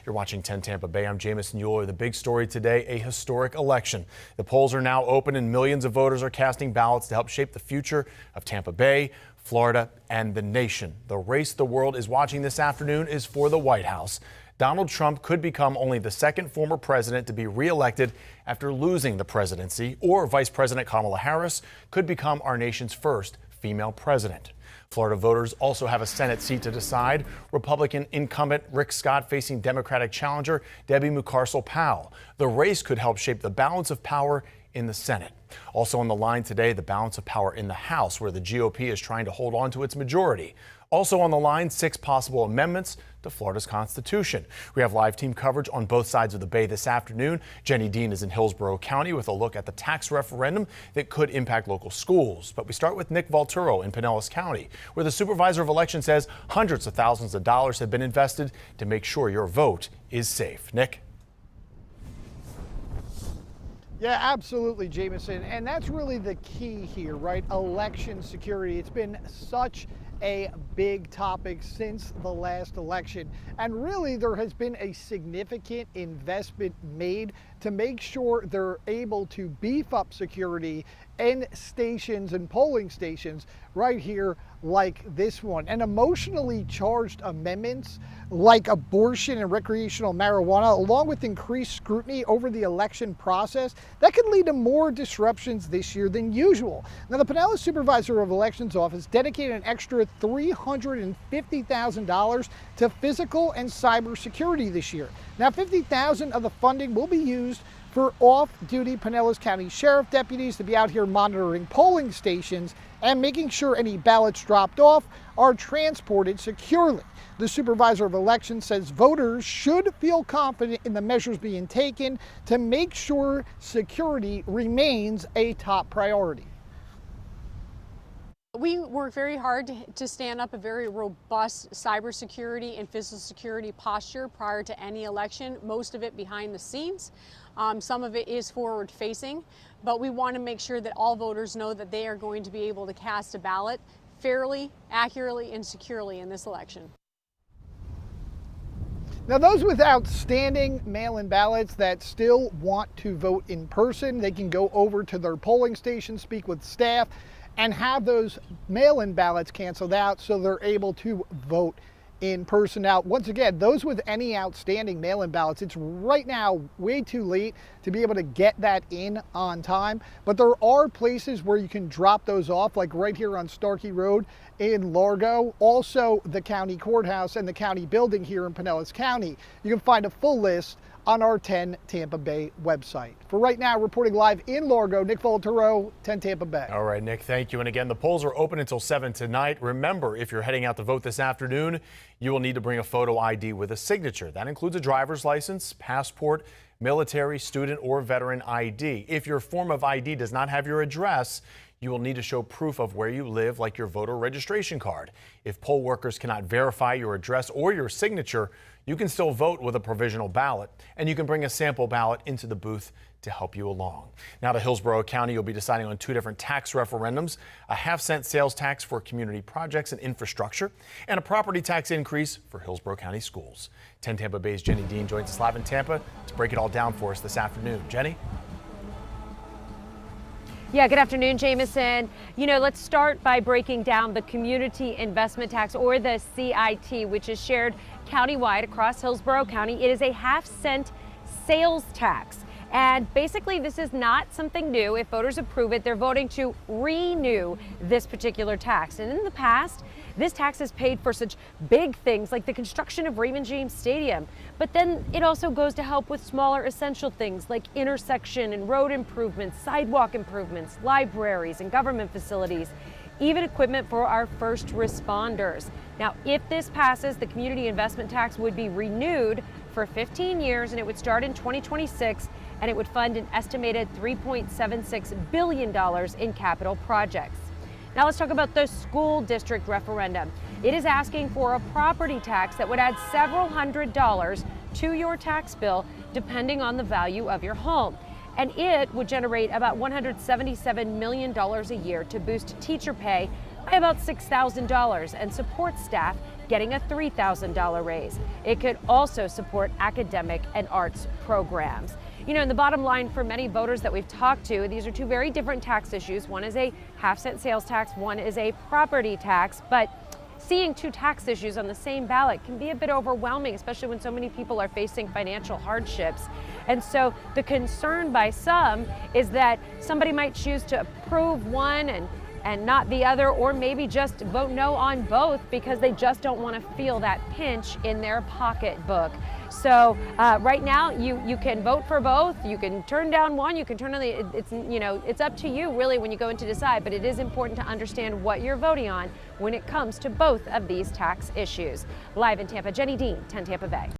You're watching 10 Tampa Bay. I'm Jamison Euler. The big story today, a historic election. The polls are now open and millions of voters are casting ballots to help shape the future of Tampa Bay, Florida, and the nation. The race the world is watching this afternoon is for the White House. Donald Trump could become only the second former president to be reelected after losing the presidency, or Vice President Kamala Harris could become our nation's first female president. Florida voters also have a Senate seat to decide. Republican incumbent Rick Scott facing Democratic challenger Debbie Mucarsel-Powell. The race could help shape the balance of power in the Senate. Also on the line today, the balance of power in the House, where the GOP is trying to hold on to its majority. Also on the line, 6 possible amendments to Florida's Constitution. We have live team coverage on both sides of the bay this afternoon. Jenny Dean is in Hillsborough County with a look at the tax referendum that could impact local schools. But we start with Nick Valturo in Pinellas County, where the supervisor of elections says hundreds of thousands of dollars have been invested to make sure your vote is safe. Nick? Yeah, absolutely, Jamison. And that's really the key here, right? Election security. It's been such a big topic since the last election. And really, there has been a significant investment made to make sure they're able to beef up security in stations and polling stations right here like this one. And emotionally charged amendments like abortion and recreational marijuana, along with increased scrutiny over the election process, that could lead to more disruptions this year than usual. Now, the Pinellas Supervisor of Elections Office dedicated an extra $350,000 to physical and cyber security this year. Now, $50,000 of the funding will be used for off-duty Pinellas County Sheriff deputies to be out here monitoring polling stations and making sure any ballots dropped off are transported securely. The Supervisor of Elections says voters should feel confident in the measures being taken to make sure security remains a top priority. We work very hard to stand up a very robust cybersecurity and physical security posture prior to any election, most of it behind the scenes. Some of it is forward facing, but we want to make sure that all voters know that they are going to be able to cast a ballot fairly, accurately, and securely in this election. Now, those with outstanding mail-in ballots that still want to vote in person, they can go over to their polling station, speak with staff, and have those mail-in ballots canceled out so they're able to vote in person. Now, once again, those with any outstanding mail-in ballots, it's right now way too late to be able to get that in on time, but there are places where you can drop those off, like right here on Starkey Road in Largo, also the county courthouse and the county building here in Pinellas County. You can find a full list on our 10 Tampa Bay website. For right now, reporting live in Largo, Nick Valturo, 10 Tampa Bay. All right, Nick, thank you. And again, the polls are open until 7 tonight. Remember, if you're heading out to vote this afternoon, you will need to bring a photo ID with a signature. That includes a driver's license, passport, military, student, or veteran ID. If your form of ID does not have your address, you will need to show proof of where you live, like your voter registration card. If poll workers cannot verify your address or your signature, you can still vote with a provisional ballot, and you can bring a sample ballot into the booth to help you along. Now to Hillsborough County, you'll be deciding on 2 different tax referendums, a half-cent sales tax for community projects and infrastructure, and a property tax increase for Hillsborough County schools. 10 Tampa Bay's Jenny Dean joins us live in Tampa to break it all down for us this afternoon. Jenny? Yeah, good afternoon, Jamison. You know, let's start by breaking down the community investment tax, or the CIT, which is shared countywide across Hillsborough County. It is a half-cent sales tax. And basically, this is not something new. If voters approve it, they're voting to renew this particular tax. And in the past, this tax has paid for such big things like the construction of Raymond James Stadium. But then it also goes to help with smaller essential things like intersection and road improvements, sidewalk improvements, libraries and government facilities, even equipment for our first responders. Now, if this passes, the community investment tax would be renewed for 15 years, and it would start in 2026, and it would fund an estimated $3.76 billion in capital projects. Now let's talk about the school district referendum. It is asking for a property tax that would add several $100s to your tax bill, depending on the value of your home. And it would generate about $177 million a year to boost teacher pay by about $6,000 and support staff getting a $3,000 raise. It could also support academic and arts programs. You know, and the bottom line for many voters that we've talked to, these are two very different tax issues. One is a half-cent sales tax, one is a property tax, but seeing two tax issues on the same ballot can be a bit overwhelming, especially when so many people are facing financial hardships. And so the concern by some is that somebody might choose to approve one and not the other, or maybe just vote no on both because they just don't want to feel that pinch in their pocketbook. So right now you can vote for both, you can turn down one, you can turn on it's up to you really when you go in to decide, but it is important to understand what you're voting on when it comes to both of these tax issues. Live in Tampa, Jenny Dean, 10 Tampa Bay.